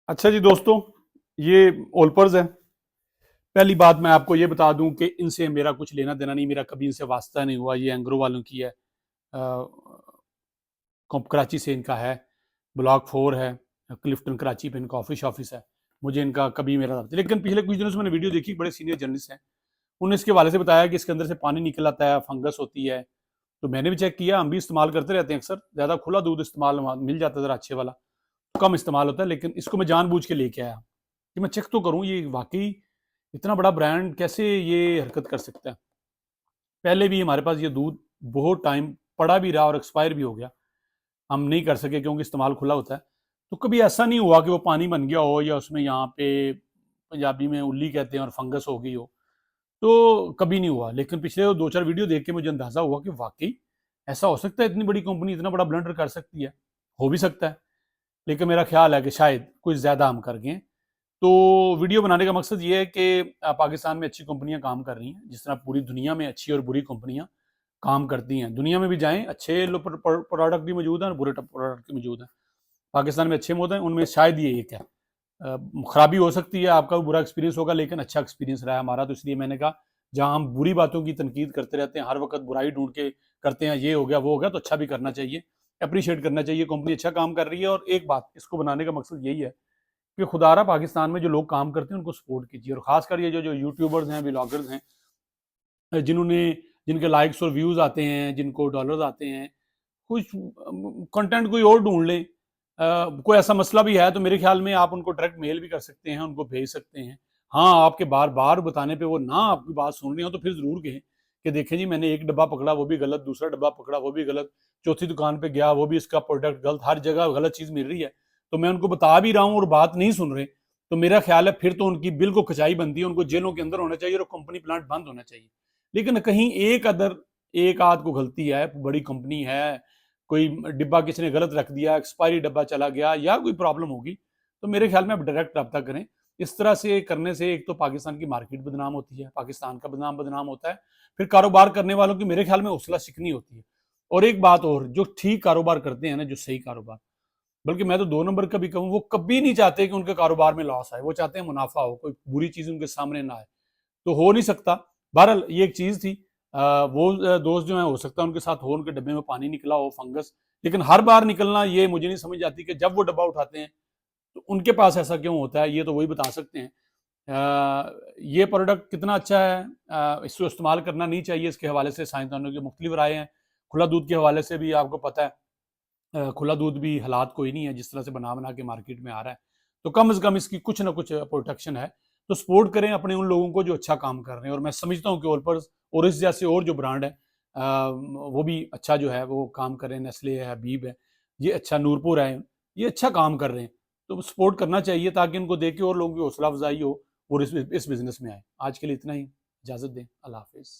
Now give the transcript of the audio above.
अच्छा जी दोस्तों, ये ओलपर्स है। पहली बात मैं आपको ये बता दूं कि इनसे मेरा कुछ लेना देना नहीं, मेरा कभी इनसे वास्ता नहीं हुआ। ये एंग्रो वालों की है, कराची से इनका है, ब्लॉक 4 है, क्लिफ्टन कराची पे इनका ऑफिस है। मुझे इनका कभी मेरा, लेकिन पिछले कुछ दिनों से मैंने वीडियो देखी, बड़े सीनियर जर्नलिस्ट हैं, उन्होंने इसके हवाले से बताया कि इसके अंदर से पानी निकल आता है, फंगस होती है। तो मैंने भी चेक किया, हम भी इस्तेमाल करते रहते हैं अक्सर। ज़्यादा खुला दूध इस्तेमाल मिल जाता है, ज़रा अच्छे वाला कम इस्तेमाल होता है, लेकिन इसको मैं जानबूझ के लेके आया कि मैं चेक तो करूं ये वाकई इतना बड़ा ब्रांड कैसे ये हरकत कर सकता है। पहले भी हमारे पास ये दूध बहुत टाइम पड़ा भी रहा और एक्सपायर भी हो गया, हम नहीं कर सके क्योंकि इस्तेमाल खुला होता है। तो कभी ऐसा नहीं हुआ कि वो पानी बन गया हो या उसमें यहाँ पे पंजाबी में उल्ली कहते हैं और फंगस हो गई हो, तो कभी नहीं हुआ। लेकिन पिछले दो चार वीडियो देख के मुझे अंदाजा हुआ कि वाकई ऐसा हो सकता है, इतनी बड़ी कंपनी इतना बड़ा ब्लंडर कर सकती है। हो भी सकता है, लेकिन मेरा ख्याल है कि शायद कुछ ज़्यादा हम कर गए। तो वीडियो बनाने का मकसद ये है कि पाकिस्तान में अच्छी कंपनियां काम कर रही हैं, जिस तरह पूरी दुनिया में अच्छी और बुरी कंपनियां काम करती हैं। दुनिया में भी जाएं, अच्छे प्रोडक्ट भी मौजूद हैं और बुरे प्रोडक्ट भी मौजूद हैं। पाकिस्तान में अच्छे मौजूद हैं, उनमें शायद ये एक है। खराबी हो सकती है, आपका भी बुरा एक्सपीरियंस होगा, लेकिन अच्छा एक्सपीरियंस रहा है हमारा। तो इसलिए मैंने कहा, जहां हम बुरी बातों की तनकीद करते रहते हैं, हर वक्त बुराई ढूंढ के करते हैं, ये हो गया वो हो गया, तो अच्छा भी करना चाहिए, अप्रिशिएट करना चाहिए। कंपनी अच्छा काम कर रही है। और एक बात, इसको बनाने का मकसद यही है कि खुदारा पाकिस्तान में जो लोग काम करते हैं उनको सपोर्ट कीजिए, और खासकर ये जो जो यूट्यूबर्स हैं, ब्लॉगर्स हैं, जिन्होंने जिनके लाइक्स और व्यूज आते हैं, जिनको डॉलर्स आते हैं, कुछ कंटेंट कोई और ढूंढ लें। कोई ऐसा मसला भी है तो मेरे ख्याल में आप उनको डायरेक्ट मेल भी कर सकते हैं, उनको भेज सकते हैं। हाँ, आपके बार बार बताने पे वो ना आपकी बात सुन रही हो तो फिर जरूर कहें कि देखें जी, मैंने एक डब्बा पकड़ा वो भी गलत, दूसरा डब्बा पकड़ा वो भी गलत, चौथी दुकान पे गया वो भी इसका प्रोडक्ट गलत, हर जगह गलत चीज मिल रही है। तो मैं उनको बता भी रहा हूँ और बात नहीं सुन रहे, तो मेरा ख्याल है फिर तो उनकी बिल को खचाई बनती है, उनको जेलों के अंदर होना चाहिए और कंपनी प्लांट बंद होना चाहिए। लेकिन कहीं एक आध को गलती है, बड़ी कंपनी है, कोई डिब्बा किसी ने गलत रख दिया, एक्सपायरी डब्बा चला गया या कोई प्रॉब्लम होगी, तो मेरे ख्याल में आप डायरेक्ट रब्ता करें। इस तरह से करने से एक तो पाकिस्तान की मार्केट बदनाम होती है, पाकिस्तान का बदनाम बदनाम होता है, फिर कारोबार करने वालों की मेरे ख्याल में हौसला शिकनी होती है। और एक बात और, जो ठीक कारोबार करते हैं ना, जो सही कारोबार, बल्कि मैं तो 2 नंबर का भी कहूँ, वो कभी नहीं चाहते कि उनके कारोबार में लॉस आए, वो चाहते हैं मुनाफा हो, कोई बुरी चीज उनके सामने ना आए। तो हो नहीं सकता। बहरहाल ये एक चीज थी। वो दोस्त जो है, हो सकता है उनके साथ हो, उनके डब्बे में पानी निकला हो, फंगस। लेकिन हर बार निकलना ये मुझे नहीं समझ आती कि जब वो डब्बा उठाते हैं तो उनके पास ऐसा क्यों होता है, ये तो वही बता सकते हैं। ये प्रोडक्ट कितना अच्छा है, इसको इस्तेमाल करना नहीं चाहिए, इसके हवाले से साइंसदानों की मुख्तलिफ राय हैं। खुला दूध के हवाले से भी आपको पता है, खुला दूध भी हालात कोई नहीं है जिस तरह से बना बना के मार्केट में आ रहा है। तो कम से कम इसकी कुछ ना कुछ प्रोटेक्शन है। तो सपोर्ट करें अपने उन लोगों को जो अच्छा काम कर रहे हैं। और मैं समझता हूँ कि ओलपर्स और इस जैसे और जो ब्रांड है, वो भी अच्छा जो है वो काम कर रहे हैं। नेस्ले है, हबीब है, ये अच्छा, नूरपुर है, ये अच्छा काम कर रहे हैं। तो सपोर्ट करना चाहिए ताकि इनको देख के और लोगों की हौसला अफजाई हो और इस बिजनेस में आए। आज के लिए इतना ही, इजाजत दें, अल्लाह हाफिज़।